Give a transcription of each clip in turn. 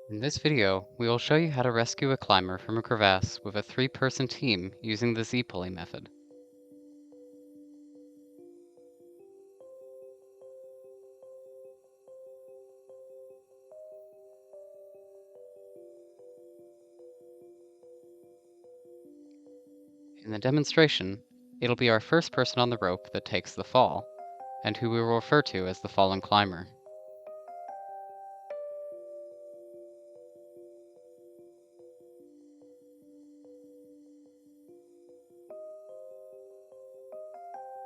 In this video, we will show you how to rescue a climber from a crevasse with a 3-person team using the Z-Pulley method. In the demonstration, it'll be our first person on the rope that takes the fall, and who we will refer to as the fallen climber.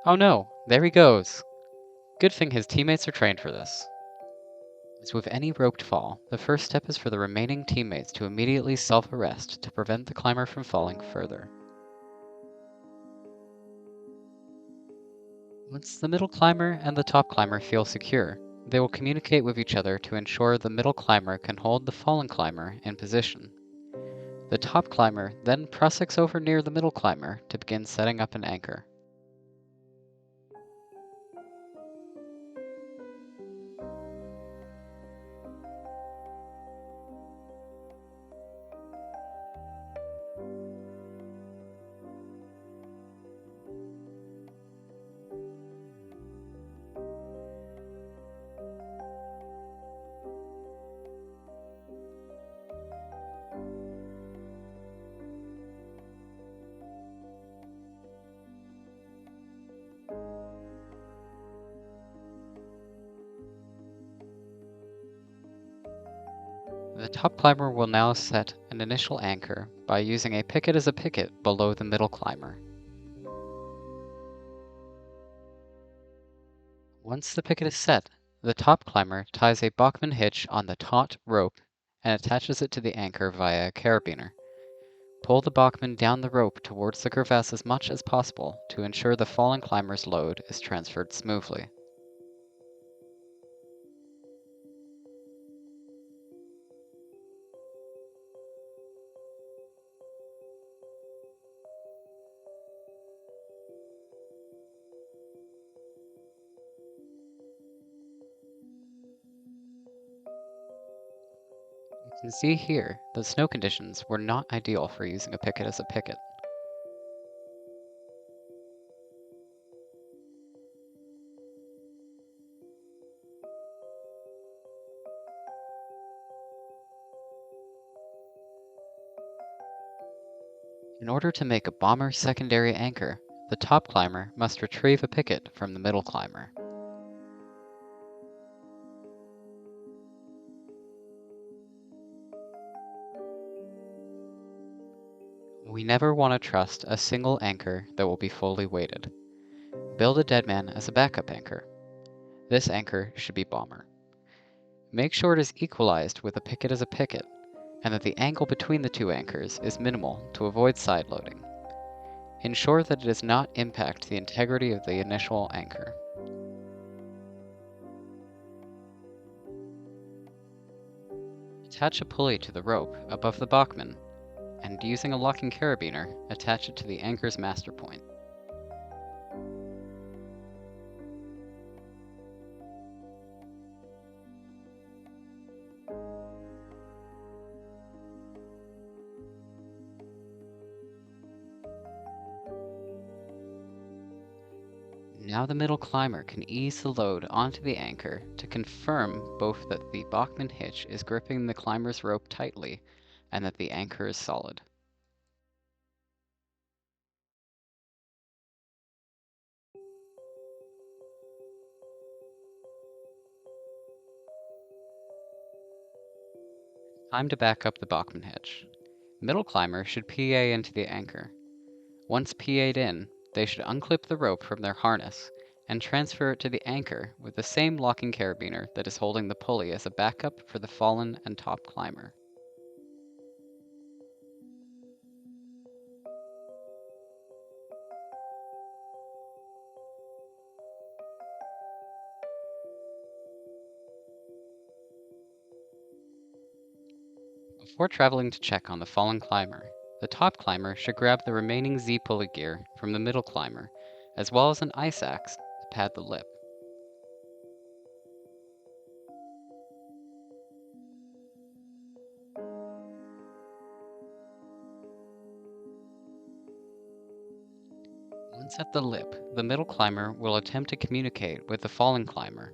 Oh no, there he goes! Good thing his teammates are trained for this. As with any roped fall, the first step is for the remaining teammates to immediately self-arrest to prevent the climber from falling further. Once the middle climber and the top climber feel secure, they will communicate with each other to ensure the middle climber can hold the fallen climber in position. The top climber then prussics over near the middle climber to begin setting up an anchor. The top climber will now set an initial anchor by using a picket as a picket below the middle climber. Once the picket is set, the top climber ties a Bachmann hitch on the taut rope and attaches it to the anchor via a carabiner. Pull the Bachmann down the rope towards the crevasse as much as possible to ensure the fallen climber's load is transferred smoothly. You can see here that snow conditions were not ideal for using a picket as a picket. In order to make a bomber secondary anchor, the top climber must retrieve a picket from the middle climber. We never want to trust a single anchor that will be fully weighted. Build a deadman as a backup anchor. This anchor should be bomber. Make sure it is equalized with a picket as a picket, and that the angle between the two anchors is minimal to avoid side loading. Ensure that it does not impact the integrity of the initial anchor. Attach a pulley to the rope above the Bachmann, and using a locking carabiner, attach it to the anchor's master point. Now the middle climber can ease the load onto the anchor to confirm both that the Bachmann hitch is gripping the climber's rope tightly and that the anchor is solid. Time to back up the Bachmann hitch. Middle climber should PA into the anchor. Once PA'd in, they should unclip the rope from their harness and transfer it to the anchor with the same locking carabiner that is holding the pulley as a backup for the fallen and top climber. Before traveling to check on the fallen climber, the top climber should grab the remaining Z-Pulley gear from the middle climber, as well as an ice axe to pad the lip. Once at the lip, the middle climber will attempt to communicate with the fallen climber.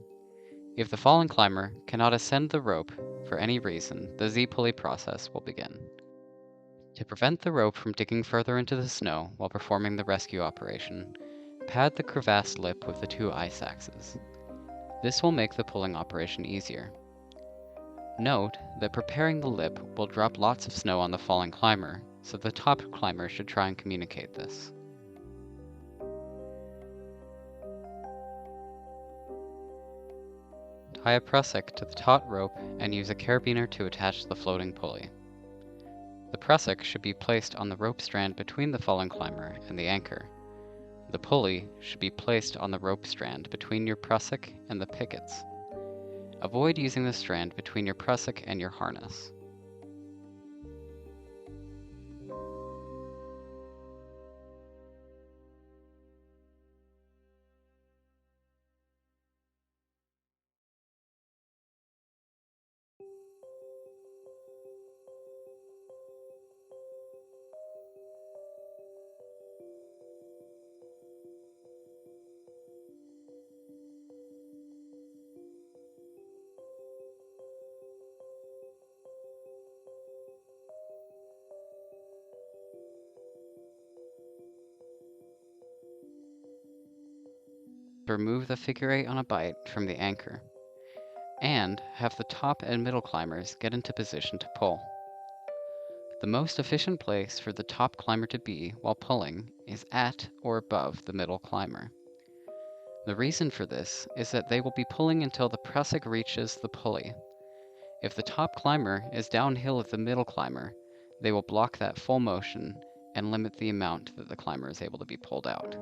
If the fallen climber cannot ascend the rope for any reason, the Z-Pulley process will begin. To prevent the rope from digging further into the snow while performing the rescue operation, pad the crevasse lip with the 2 ice axes. This will make the pulling operation easier. Note that preparing the lip will drop lots of snow on the fallen climber, so the top climber should try and communicate this. Tie a prusik to the taut rope and use a carabiner to attach the floating pulley. The prusik should be placed on the rope strand between the fallen climber and the anchor. The pulley should be placed on the rope strand between your prusik and the pickets. Avoid using the strand between your prusik and your harness. Remove the figure 8 on a bight from the anchor, and have the top and middle climbers get into position to pull. The most efficient place for the top climber to be while pulling is at or above the middle climber. The reason for this is that they will be pulling until the prusik reaches the pulley. If the top climber is downhill of the middle climber, they will block that full motion and limit the amount that the climber is able to be pulled out.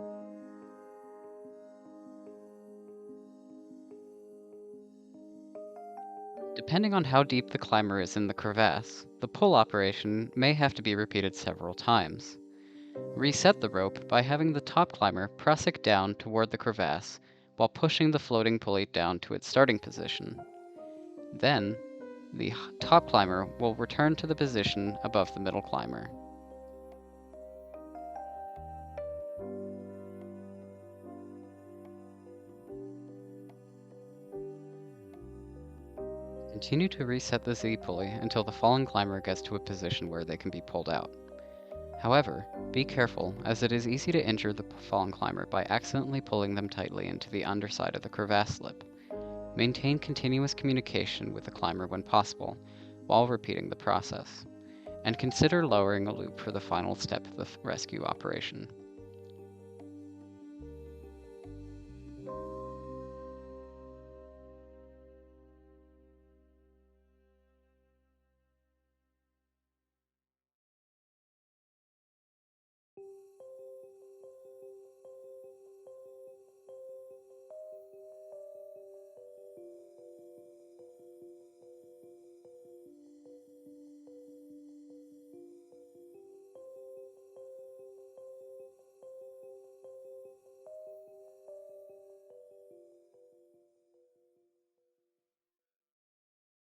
Depending on how deep the climber is in the crevasse, the pull operation may have to be repeated several times. Reset the rope by having the top climber prusik down toward the crevasse while pushing the floating pulley down to its starting position. Then, the top climber will return to the position above the middle climber. Continue to reset the Z-pulley until the fallen climber gets to a position where they can be pulled out. However, be careful, as it is easy to injure the fallen climber by accidentally pulling them tightly into the underside of the crevasse lip. Maintain continuous communication with the climber when possible, while repeating the process, and consider lowering a loop for the final step of the rescue operation.